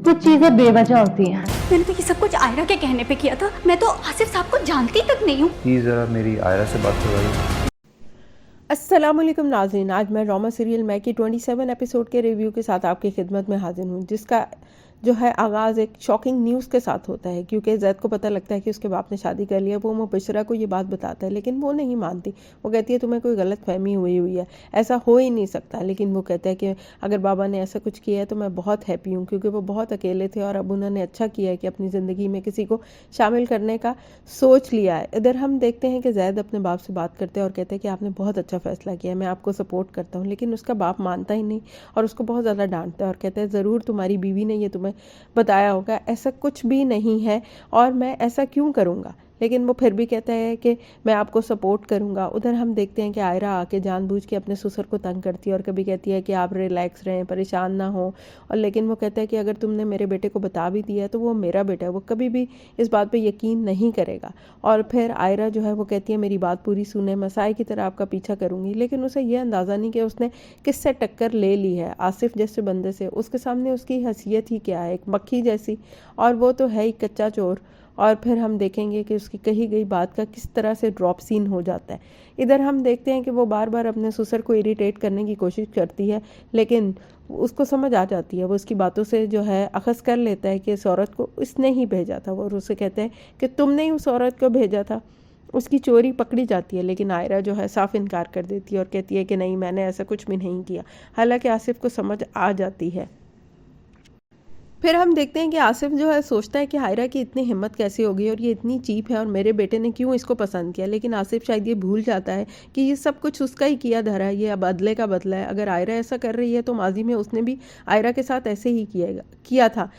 कुछ चीजें बेवजह होती हैं। मैंने तो ये सब कुछ आयरा के कहने पे किया था। मैं तो आसिफ साहब को जानती तक नहीं हूँ। प्लीज़ ज़रा मेरी आयरा से बात करवाइए। अस्सलामुअलैकुम नाज़रीन, आज मैं ड्रामा सीरियल मैं की 27 एपिसोड के रिव्यू के साथ आपकी खिदमत में हाजिर हूँ, जिसका जो है आगाज़ एक शॉकिंग न्यूज़ के साथ होता है। क्योंकि जैद को पता लगता है कि उसके बाप ने शादी कर लिया। वो मुबशरा को ये बात बताता है, लेकिन वो नहीं मानती। वो कहती है तुम्हें कोई गलत फहमी हुई है, ऐसा हो ही नहीं सकता। लेकिन वो कहता है कि अगर बाबा ने ऐसा कुछ किया है तो मैं बहुत हैप्पी हूँ, क्योंकि वो बहुत अकेले थे और अब उन्होंने अच्छा किया है कि अपनी ज़िंदगी में किसी को शामिल करने का सोच लिया है। इधर हम देखते हैं कि जैद अपने बाप से बात करते हैं और कहते हैं कि आपने बहुत अच्छा फ़ैसला किया है, मैं आपको सपोर्ट करता हूँ। लेकिन उसका बाप मानता ही नहीं और उसको बहुत ज़्यादा डांटता है और कहता है ज़रूर तुम्हारी बीवी ने ये तुम्हें बताया होगा, ऐसा कुछ भी नहीं है और मैं ऐसा क्यों करूँगा। लेकिन वो फिर भी कहता है कि मैं आपको सपोर्ट करूँगा। उधर हम देखते हैं कि आयरा आके जानबूझ के अपने ससुर को तंग करती है और कभी कहती है कि आप रिलैक्स रहें, परेशान ना हो। और लेकिन वो कहता है कि अगर तुमने मेरे बेटे को बता भी दिया है तो वो मेरा बेटा है, वो कभी भी इस बात पे यकीन नहीं करेगा। और फिर आयरा जो है वो कहती है मेरी बात पूरी सुने, मैं साए की तरह आपका पीछा करूँगी। लेकिन उसे ये अंदाज़ा नहीं कि उसने किससे टक्कर ले ली है, आसिफ जैसे बंदे से। उसके सामने उसकी हैसियत ही क्या है, एक मक्खी जैसी, और वो तो है ही कच्चा चोर। और फिर हम देखेंगे कि उसकी कही गई बात का किस तरह से ड्रॉप सीन हो जाता है। इधर हम देखते हैं कि वो बार बार अपने ससुर को इरिटेट करने की कोशिश करती है, लेकिन उसको समझ आ जाती है। वो उसकी बातों से जो है अखज़ कर लेता है कि इस औरत को इसने ही भेजा था। वो और उसे कहते हैं कि तुमने ही उस औरत को भेजा था। उसकी चोरी पकड़ी जाती है, लेकिन आयरा जो है साफ इनकार कर देती है और कहती है कि नहीं, मैंने ऐसा कुछ भी नहीं किया। हालांकि आसिफ को समझ आ जाती है। फिर हम देखते हैं कि आसिफ जो है सोचता है कि आयरा की इतनी हिम्मत कैसे हो गई और ये इतनी चीप है और मेरे बेटे ने क्यों इसको पसंद किया। लेकिन आसिफ शायद ये भूल जाता है कि ये सब कुछ उसका ही किया धरा है, ये अब बदले का बदला है। अगर आयरा ऐसा कर रही है तो माजी में उसने भी आयरा के साथ ऐसे ही किया था।